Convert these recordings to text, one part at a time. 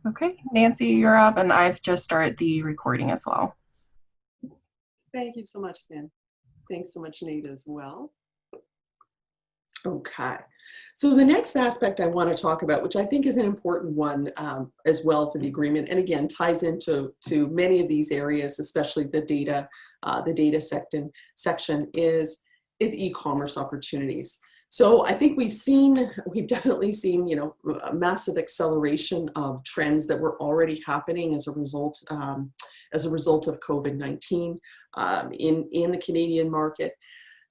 Okay, Nancy, you're up, and I've just started the recording as well. Thank you so much, Stan. Thanks so much, Nate, as well. Okay, so the next aspect I want to talk about, which I think is an important one as well for the agreement, and again ties into many of these areas, especially the data section is e-commerce opportunities. So I think we've definitely seen, a massive acceleration of trends that were already happening as a result of COVID-19 in the Canadian market.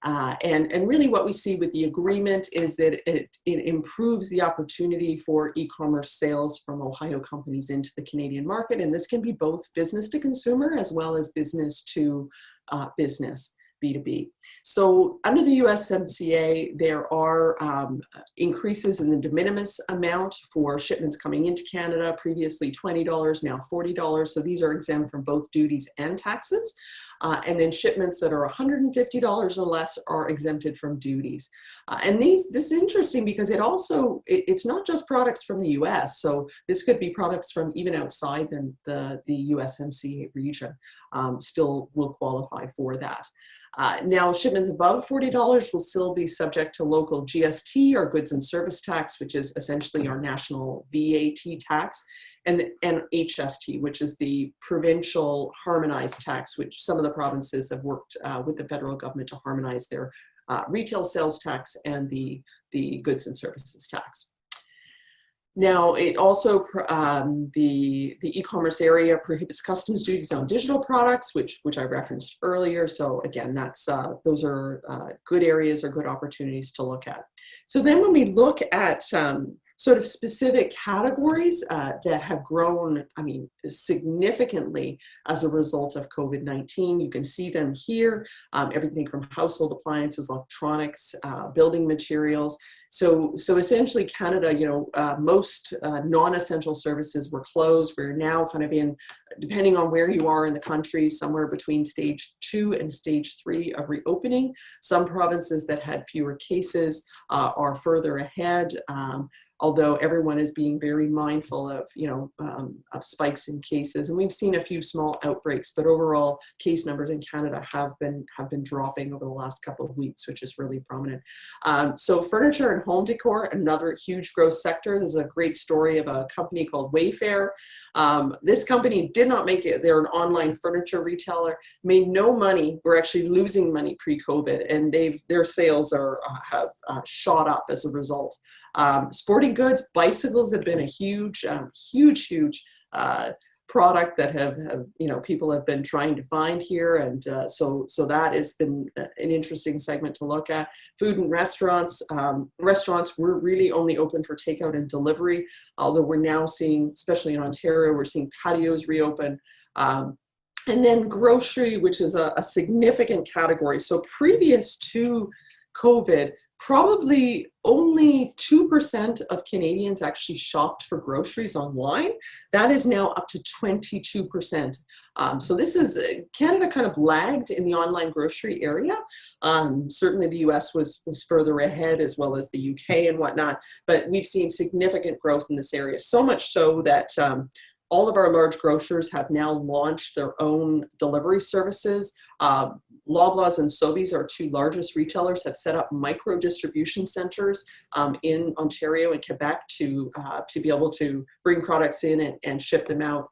And really what we see with the agreement is that it improves the opportunity for e-commerce sales from Ohio companies into the Canadian market. And this can be both business to consumer as well as business to business. B2B. So under the USMCA, there are increases in the de minimis amount for shipments coming into Canada, previously $20, now $40. So these are exempt from both duties and taxes. And then shipments that are $150 or less are exempted from duties. And this is interesting because it's not just products from the US. So this could be products from even outside the USMCA region still will qualify for that. Now, shipments above $40 will still be subject to local GST, or goods and service tax, which is essentially our national VAT tax, and HST, which is the provincial harmonized tax, which some of the provinces have worked with the federal government to harmonize their retail sales tax and the goods and services tax. Now, it also, the e-commerce area prohibits customs duties on digital products, which I referenced earlier. So again, those are good areas or good opportunities to look at. So then when we look at sort of specific categories that have grown, significantly as a result of COVID-19. You can see them here, everything from household appliances, electronics, building materials. So essentially Canada, most non-essential services were closed. We're now kind of in, depending on where you are in the country, somewhere between stage 2 and stage 3 of reopening. Some provinces that had fewer cases are further ahead. Although everyone is being very mindful of, of spikes in cases. And we've seen a few small outbreaks, but overall case numbers in Canada have been dropping over the last couple of weeks, which is really prominent. So furniture and home decor, another huge growth sector. There's a great story of a company called Wayfair. This company did not make it. They're an online furniture retailer, made no money. We're actually losing money pre-COVID, and their sales have shot up as a result. Sporting goods, bicycles have been a huge product that have people have been trying to find here, and so that has been an interesting segment to look at. Food and restaurants. Restaurants were really only open for takeout and delivery, although we're now seeing, especially in Ontario, we're seeing patios reopen. And then grocery, which is a significant category. So previous to COVID, probably only 2% of Canadians actually shopped for groceries online. That is now up to 22%. So this is, Canada kind of lagged in the online grocery area. Certainly the US was further ahead, as well as the UK and whatnot, but we've seen significant growth in this area, so much so that all of our large grocers have now launched their own delivery services. Loblaws and Sobeys, our two largest retailers, have set up micro distribution centers in Ontario and Quebec to be able to bring products in and ship them out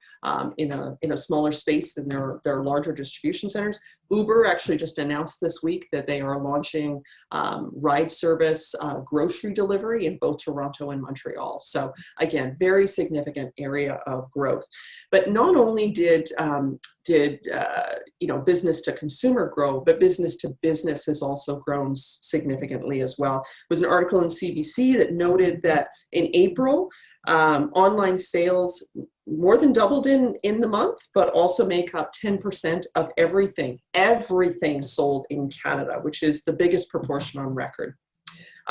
in a smaller space than their larger distribution centers. Uber actually just announced this week that they are launching ride service grocery delivery in both Toronto and Montreal. So again, very significant area of growth. But not only did business to consumer grow, but business to business has also grown significantly as well. There was an article in CBC that noted that in April, online sales more than doubled in the month, but also make up 10% of everything sold in Canada, which is the biggest proportion on record.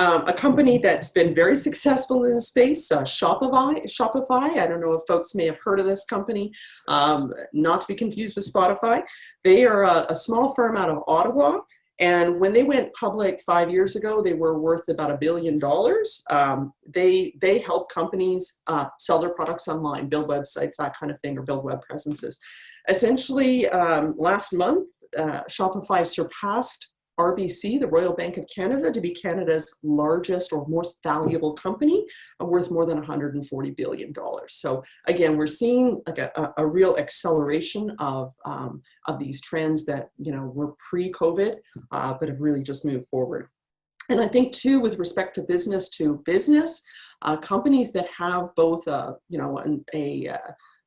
A company that's been very successful in the space, Shopify. I don't know if folks may have heard of this company, not to be confused with Spotify. They are a small firm out of Ottawa, And when they went public 5 years ago, they were worth about $1 billion. They help companies sell their products online, build websites, that kind of thing, or build web presences. Essentially, last month, Shopify surpassed RBC, the Royal Bank of Canada, to be Canada's largest or most valuable company, worth more than $140 billion. So again, we're seeing like a real acceleration of these trends that were pre-COVID, but have really just moved forward. And I think too, with respect to business, companies that have both a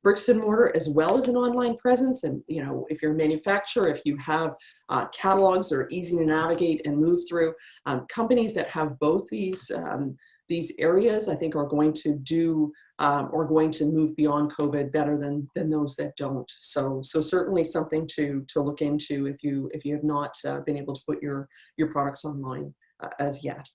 bricks and mortar as well as an online presence, and if you're a manufacturer, if you have catalogs that are easy to navigate and move through, companies that have both these areas, I think, are going to do or going to move beyond COVID better than those that don't. So certainly something to look into if you have not been able to put your products online as yet.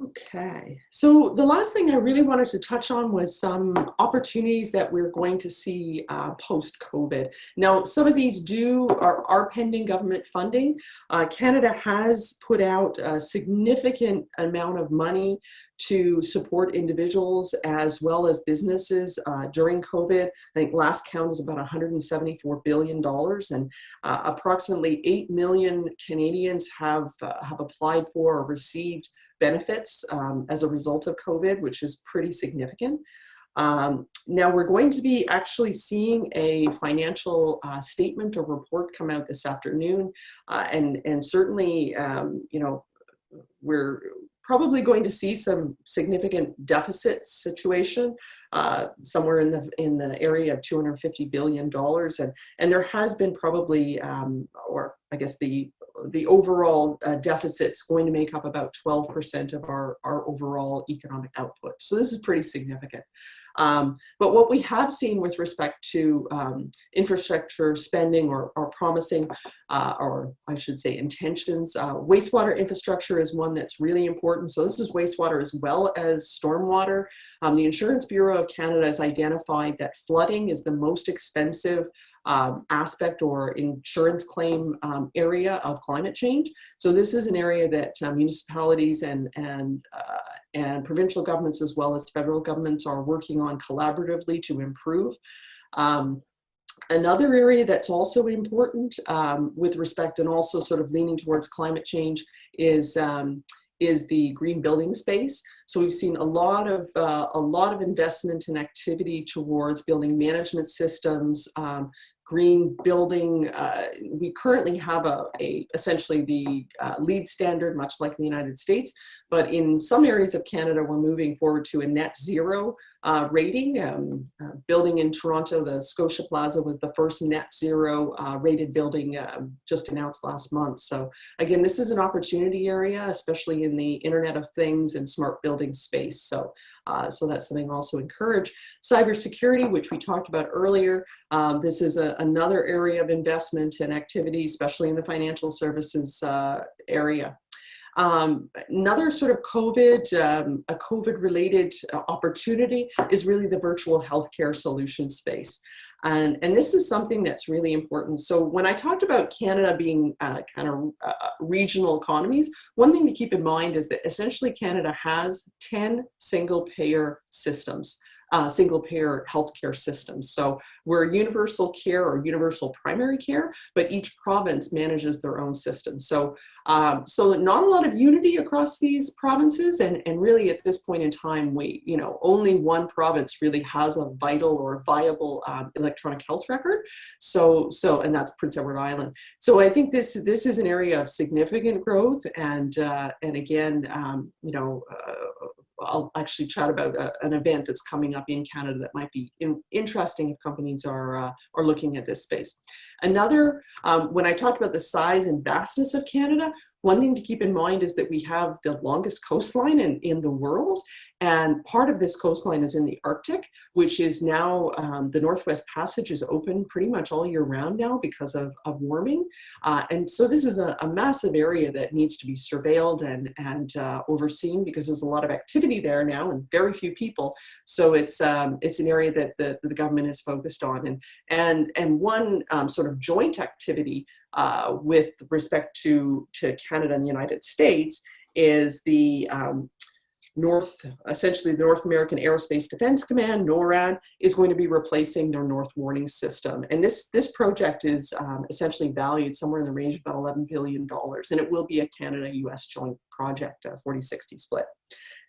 Okay, so the last thing I really wanted to touch on was some opportunities that we're going to see post-COVID. Now, some of these are pending government funding. Canada has put out a significant amount of money to support individuals as well as businesses during COVID. I think last count is about $174 billion, and approximately 8 million Canadians have applied for or received benefits as a result of COVID, which is pretty significant. Now we're going to be actually seeing a financial statement or report come out this afternoon, and certainly, we're probably going to see some significant deficit situation, somewhere in the area of $250 billion, and there has been probably, or I guess the overall deficit's going to make up about 12% of our overall economic output. So this is pretty significant. But what we have seen with respect to infrastructure spending or promising, or I should say intentions, wastewater infrastructure is one that's really important. So this is wastewater as well as stormwater. The Insurance Bureau of Canada has identified that flooding is the most expensive aspect or insurance claim area of climate change. So this is an area that municipalities and provincial governments as well as federal governments are working on collaboratively to improve. Another area that's also important with respect and also sort of leaning towards climate change is the green building space. So we've seen a lot of investment and activity towards building management systems, green building. We currently have essentially the LEED standard, much like in the United States, but in some areas of Canada, we're moving forward to a net zero rating. Building in Toronto, the Scotia Plaza, was the first net zero rated building just announced last month. So again, this is an opportunity area, especially in the Internet of Things and smart building space. So that's something also encourage. Cybersecurity, which we talked about earlier, this is another area of investment and activity, especially in the financial services area. Another sort of a COVID-related opportunity is really the virtual healthcare solution space. And this is something that's really important. So when I talked about Canada being kind of regional economies, one thing to keep in mind is that essentially Canada has 10 single-payer systems. Single-payer healthcare systems. So we're universal care or universal primary care, but each province manages their own system. So not a lot of unity across these provinces, and really at this point in time, only one province really has a vital or viable electronic health record. And that's Prince Edward Island. So I think this is an area of significant growth, and again, I'll actually chat about an event that's coming up in Canada that might be interesting if companies are looking at this space. Another, when I talked about the size and vastness of Canada, one thing to keep in mind is that we have the longest coastline in the world, and part of this coastline is in the Arctic, which is now, the Northwest Passage is open pretty much all year round now because of warming. And so this is a massive area that needs to be surveilled and overseen, because there's a lot of activity there now and very few people. So it's an area that the government is focused on. And one sort of joint activity with respect to Canada and the United States is the essentially the North American Aerospace Defense Command, NORAD, is going to be replacing their North Warning System. And this project is essentially valued somewhere in the range of about $11 billion, and it will be a Canada-US joint project, a 40-60 split.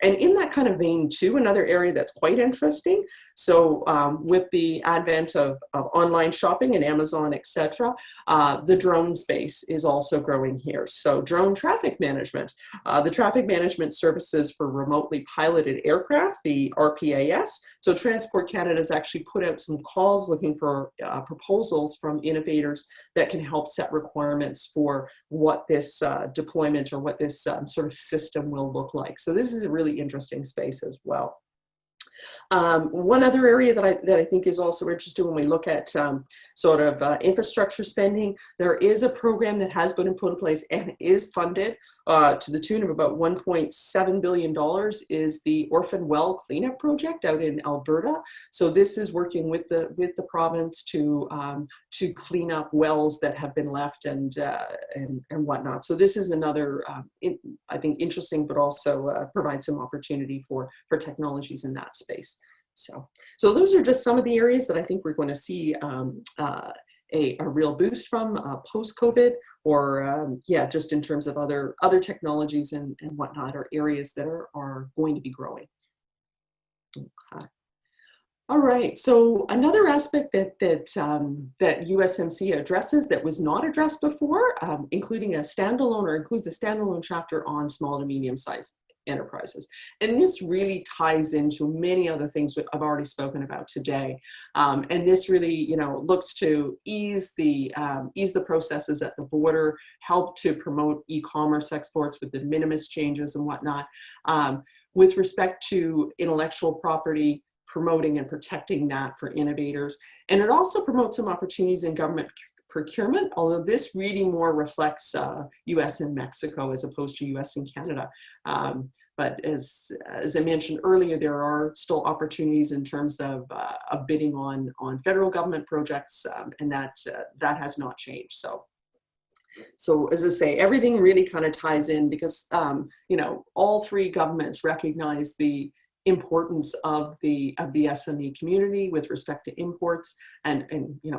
And in that kind of vein too, another area that's quite interesting, so with the advent of online shopping and Amazon, etc., the drone space is also growing here. So drone traffic management, the traffic management services for remotely piloted aircraft, the RPAS. So Transport Canada has actually put out some calls looking for proposals from innovators that can help set requirements for what this deployment or what this sort of system will look like. So this is a really interesting space as well. One other area that I think is also interesting when we look at sort of infrastructure spending, there is a program that has been put in place and is funded to the tune of about $1.7 billion, is the Orphan Well Cleanup Project out in Alberta. So this is working with the province to clean up wells that have been left and whatnot. So this is another, I think, interesting, but also provides some opportunity for technologies in that space. So those are just some of the areas that I think we're going to see a real boost from post-COVID, or yeah, just in terms of other technologies and whatnot, or areas that are going to be growing. Okay. All right, so another aspect that USMCA addresses that was not addressed before, including a standalone, or includes a standalone chapter on small to medium-sized enterprises. And this really ties into many other things that I've already spoken about today. And this really, looks to ease the processes at the border, help to promote e-commerce exports with the de minimis changes and whatnot. With respect to intellectual property, promoting and protecting that for innovators. And it also promotes some opportunities in government procurement, although this really more reflects US and Mexico as opposed to US and Canada. But as I mentioned earlier, there are still opportunities in terms of bidding on federal government projects, and that has not changed. So as I say, everything really kind of ties in, because all three governments recognize the importance of the SME community with respect to imports, and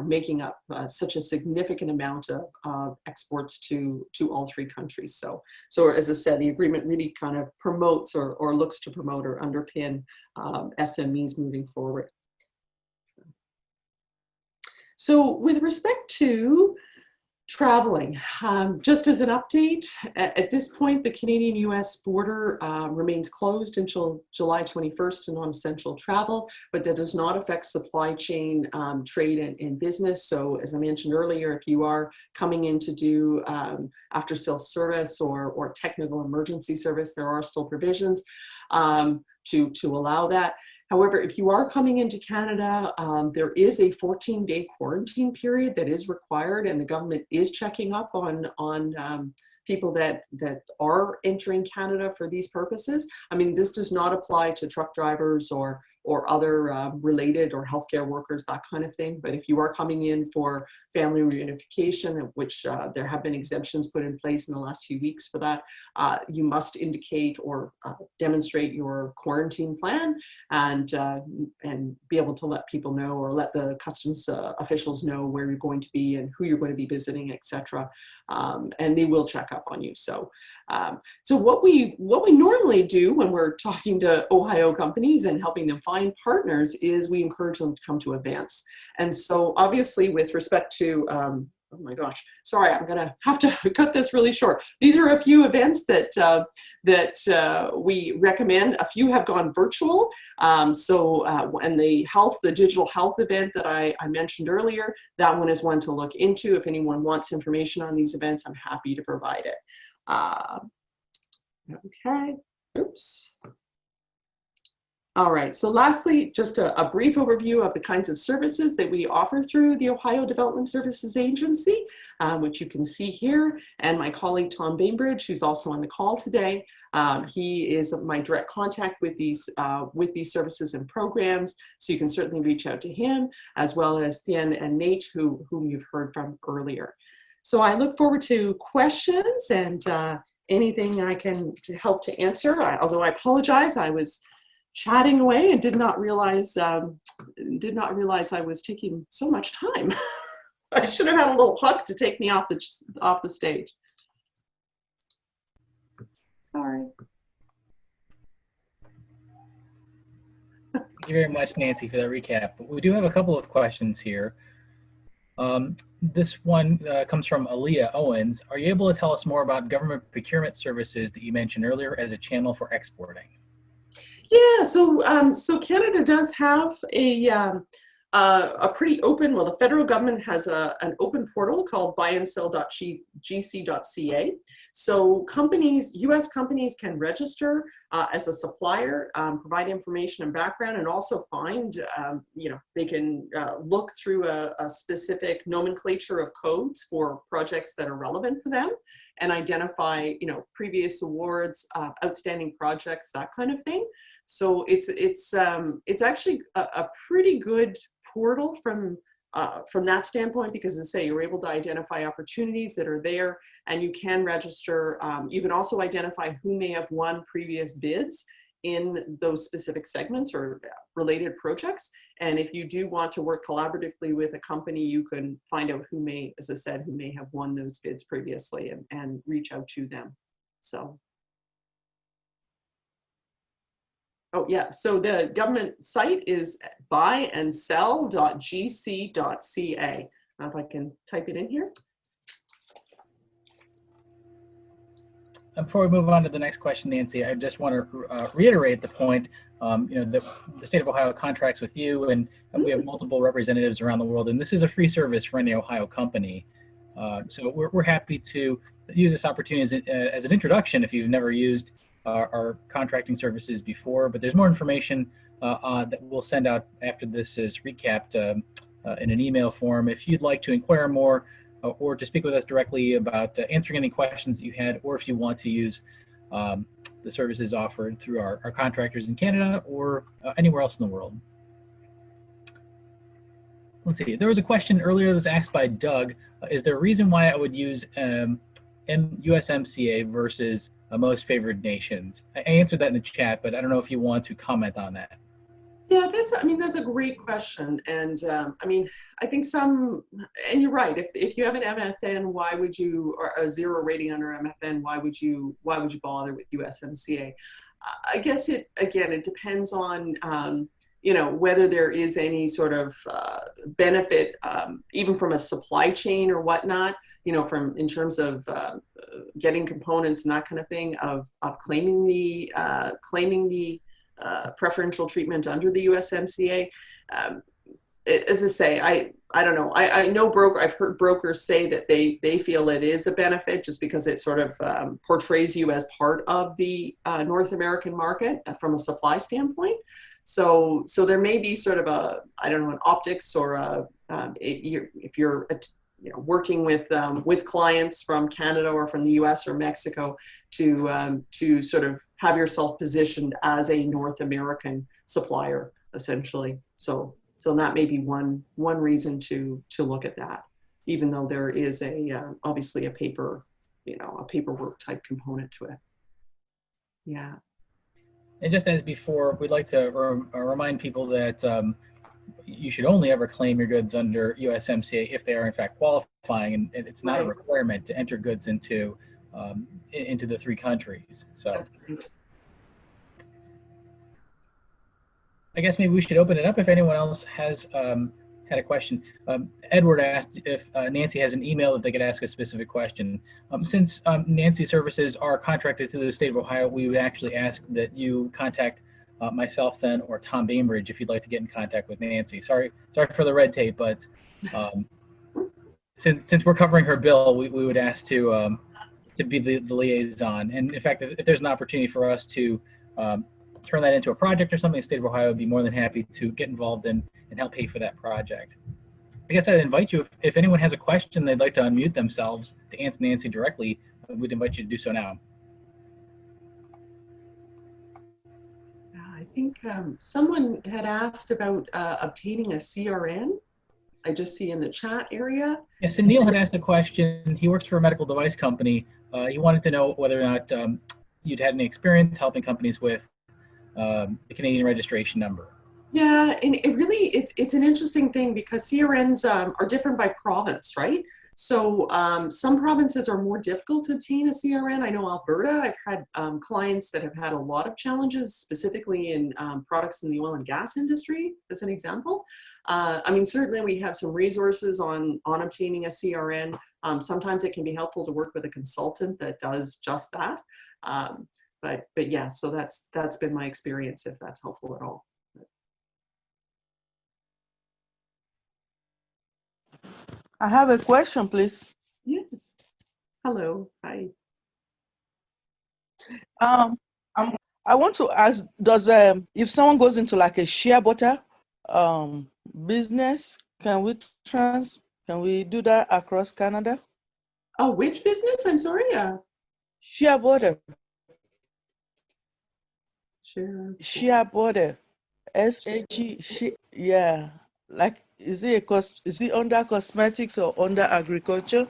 making up such a significant amount of exports to all three countries. So as I said, the agreement really kind of promotes or looks to promote or underpin SMEs moving forward. So with respect to traveling, just as an update, at this point, the Canadian-US border remains closed until July 21st to non-essential travel, but that does not affect supply chain, trade, and business. So as I mentioned earlier, if you are coming in to do after-sales service or technical emergency service, there are still provisions to allow that. However, if you are coming into Canada, there is a 14-day quarantine period that is required, and the government is checking up on people that are entering Canada for these purposes. I mean, this does not apply to truck drivers or other related or healthcare workers, that kind of thing. But if you are coming in for family reunification, which there have been exemptions put in place in the last few weeks for that, you must indicate or demonstrate your quarantine plan and be able to let people know, or let the customs officials know where you're going to be and who you're going to be visiting, etc. And they will check up on you. So what we normally do when we're talking to Ohio companies and helping them find partners is we encourage them to come to events. And so obviously with respect to, oh my gosh, sorry, I'm gonna have to cut this really short. These are a few events that we recommend. A few have gone virtual. And the digital health event that I mentioned earlier, that one is one to look into. If anyone wants information on these events, I'm happy to provide it. Uh, okay, oops. All right, so lastly, just a brief overview of the kinds of services that we offer through the Ohio Development Services Agency, which you can see here, and my colleague Tom Bainbridge, who's also on the call today. He is my direct contact with these services and programs, so you can certainly reach out to him, as well as Thien and Nate, whom you've heard from earlier. So I look forward to questions and anything I can to help to answer, although I apologize, I was chatting away and did not realize I was taking so much time. I should have had a little hook to take me off the stage. Sorry. Thank you very much, Nancy, for that recap. But we do have a couple of questions here. This one comes from Aaliyah Owens. Are you able to tell us more about government procurement services that you mentioned earlier as a channel for exporting? Yeah, so Canada does have a pretty open, well, the federal government has an open portal called buyandsell.gc.ca. So US companies can register as a supplier, provide information and background, and also find, they can look through a specific nomenclature of codes for projects that are relevant for them and identify, previous awards, outstanding projects, that kind of thing. So it's actually a pretty good portal from that standpoint, because as I say, you're able to identify opportunities that are there, and you can register. You can also identify who may have won previous bids in those specific segments or related projects. And if you do want to work collaboratively with a company, you can find out who may, as I said, who may have won those bids previously and reach out to them. So. Oh yeah, so the government site is buyandsell.gc.ca. If I can type it in here. Before we move on to the next question, Nancy, I just want to reiterate the point. The state of Ohio contracts with you, and we have multiple representatives around the world, and this is a free service for any Ohio company. So we're happy to use this opportunity as an introduction if you've never used our contracting services before, but there's more information that we'll send out after this is recapped in an email form. If you'd like to inquire more or to speak with us directly about answering any questions that you had, or if you want to use the services offered through our contractors in Canada or anywhere else in the world. Let's see, there was a question earlier that was asked by Doug. Is there a reason why I would use USMCA versus most favored nations? I answered that in the chat, but I don't know if you want to comment on that. Yeah, that's a great question. And I think and you're right, if you have an MFN, why would you, or a zero rating under MFN, why would you bother with USMCA? I guess it depends on, whether there is any sort of benefit, even from a supply chain or whatnot, in terms of getting components and that kind of thing, of claiming the preferential treatment under the USMCA. As I say, I don't know. I know I've heard brokers say that they feel it is a benefit just because it sort of portrays you as part of the North American market from a supply standpoint. So there may be sort of an optics or if you're working with clients from Canada or from the US or Mexico to sort of have yourself positioned as a North American supplier, essentially. So that may be one reason to look at that, even though there is obviously a paperwork type component to it. Yeah. And just as before, we'd like to remind people that you should only ever claim your goods under USMCA if they are in fact qualifying, and it's not a requirement to enter goods into the three countries. So I guess maybe we should open it up if anyone else has had a question. Edward asked if Nancy has an email that they could ask a specific question. Since Nancy's services are contracted to the state of Ohio, we would actually ask that you contact myself then, or Tom Bainbridge, if you'd like to get in contact with Nancy. Sorry for the red tape, but since we're covering her bill, we would ask to to be the liaison. And in fact, if there's an opportunity for us to turn that into a project or something, the state of Ohio would be more than happy to get involved in and help pay for that project. I guess I'd invite you, if anyone has a question they'd like to unmute themselves to answer Nancy directly, we'd invite you to do so now. I think someone had asked about obtaining a CRN. I just see in the chat area. Yes, and Neil had asked a question. He works for a medical device company. He wanted to know whether or not you'd had any experience helping companies with the Canadian registration number. Yeah, and it really, it's an interesting thing because CRNs are different by province, right? So some provinces are more difficult to obtain a CRN. I know Alberta, I've had clients that have had a lot of challenges, specifically in products in the oil and gas industry, as an example. I mean, certainly we have some resources on obtaining a CRN. Sometimes it can be helpful to work with a consultant that does just that. But yeah, so that's been my experience, if that's helpful at all. I have a question, please. Yes. Hello. Hi. Um, I want to ask, does if someone goes into like a shea butter business, can we do that across Canada? Oh, which business? I'm sorry. Shea butter, Sure. shea butter, yeah. Like, is it under cosmetics or under agriculture?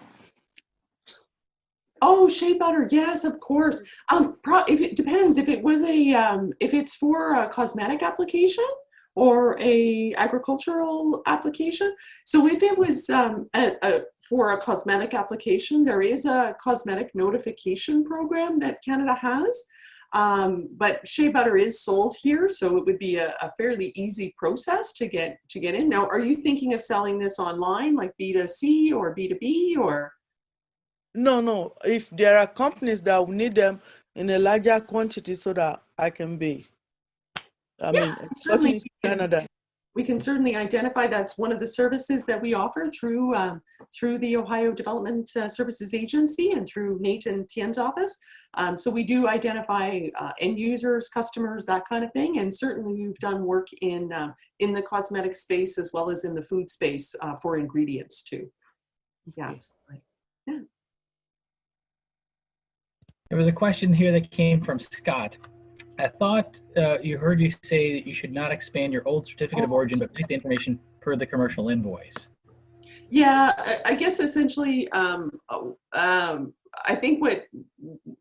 Oh, shea butter. Yes, of course. If it depends, if it was if it's for a cosmetic application or a agricultural application. So if it was for a cosmetic application, there is a cosmetic notification program that Canada has. But shea butter is sold here, so it would be a fairly easy process to get in. Now, are you thinking of selling this online, like B2C or B2B, or? No. If there are companies that will need them in a larger quantity so that I can be, Yeah, exporting certainly it to Canada. we can certainly identify. That's one of the services that we offer through through the Ohio Development Services Agency and through Nate and Tien's office. So we do identify end users, customers, that kind of thing. And certainly we've done work in the cosmetic space as well as in the food space for ingredients too. Yeah, yeah. There was a question here that came from Scott. I thought you heard you say that you should not expand your old certificate of origin, but place the information per the commercial invoice. Yeah, I guess essentially, I think what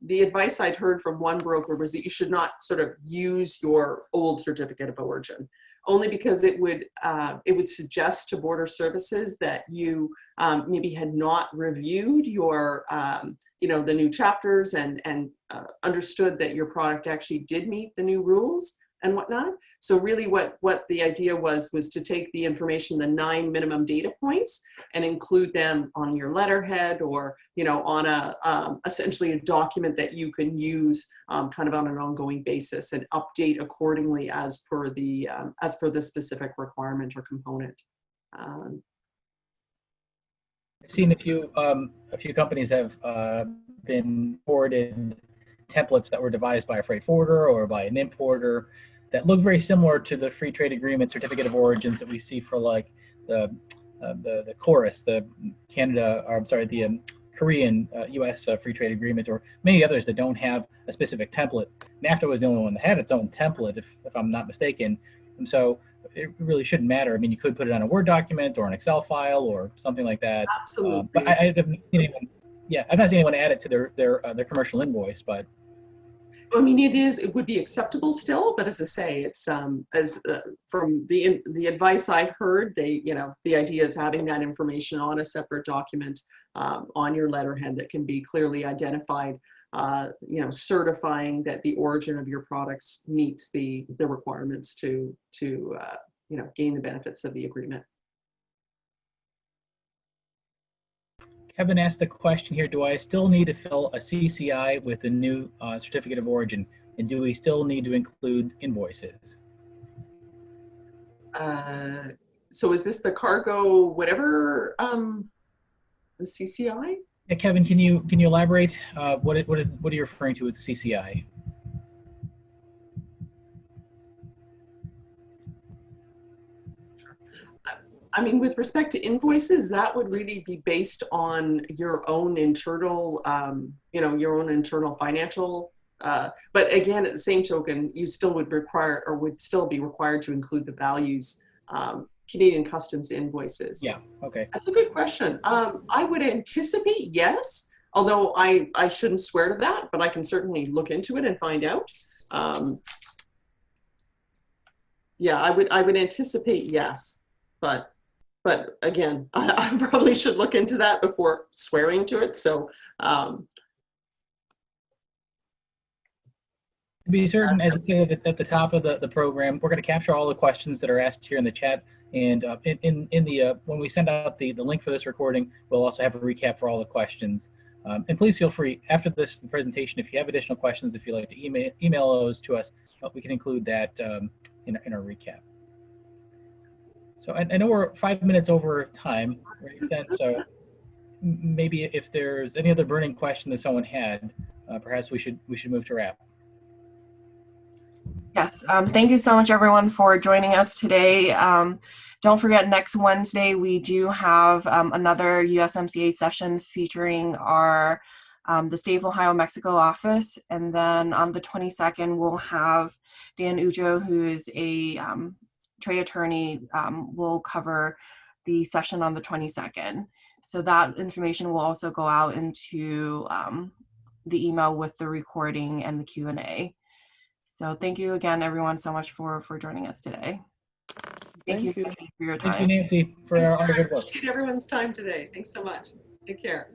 the advice I'd heard from one broker was that you should not sort of use your old certificate of origin, only because it would suggest to border services that you maybe had not reviewed your the new chapters and understood that your product actually did meet the new rules and whatnot. So really what the idea was to take the information, the 9 minimum data points, and include them on your letterhead or, on essentially a document that you can use kind of on an ongoing basis and update accordingly as per the specific requirement or component. I've seen a few companies have been forwarded templates that were devised by a freight forwarder or by an importer that look very similar to the free trade agreement certificate of origins that we see for like the Chorus, the Korean U.S. Free trade agreement, or many others that don't have a specific template. NAFTA was the only one that had its own template, if I'm not mistaken. And so it really shouldn't matter. I mean, you could put it on a Word document or an Excel file or something like that. Absolutely. But I haven't seen anyone. Yeah, I've not seen anyone add it to their commercial invoice, but. I mean, it would be acceptable still, but as I say, it's from the advice I've heard, the idea is having that information on a separate document on your letterhead that can be clearly identified, certifying that the origin of your products meets the requirements to gain the benefits of the agreement. Kevin asked the question here, do I still need to fill a CCI with the new certificate of origin? And do we still need to include invoices? So is this the cargo, whatever, the CCI? Yeah, Kevin, can you elaborate? What are you referring to with CCI? I mean, with respect to invoices, that would really be based on your own internal, your own internal financial. But again, at the same token, you still would require or would still be required to include the values, Canadian customs invoices. Yeah. Okay. That's a good question. I would anticipate yes, although I shouldn't swear to that, but I can certainly look into it and find out. Yeah, I would anticipate yes, but again, I probably should look into that before swearing to it. So To be certain, as it said at the top of the program, we're going to capture all the questions that are asked here in the chat. And in the when we send out the link for this recording, we'll also have a recap for all the questions. And please feel free, after this presentation, if you have additional questions, if you'd like to email those to us, we can include that in our recap. So I know we're 5 minutes over time, right? So maybe if there's any other burning question that someone had, perhaps we should move to wrap. Yes, thank you so much everyone for joining us today. Don't forget, next Wednesday we do have another USMCA session featuring our the State of Ohio Mexico office, and then on the 22nd we'll have Dan Ujo, who is a trade attorney, will cover the session on the 22nd. So that information will also go out into the email with the recording and the Q&A. So thank you again, everyone, so much for joining us today. Thank you for your time. Thank you, Nancy, for all your good work. Appreciate everyone's time today. Thanks so much. Take care.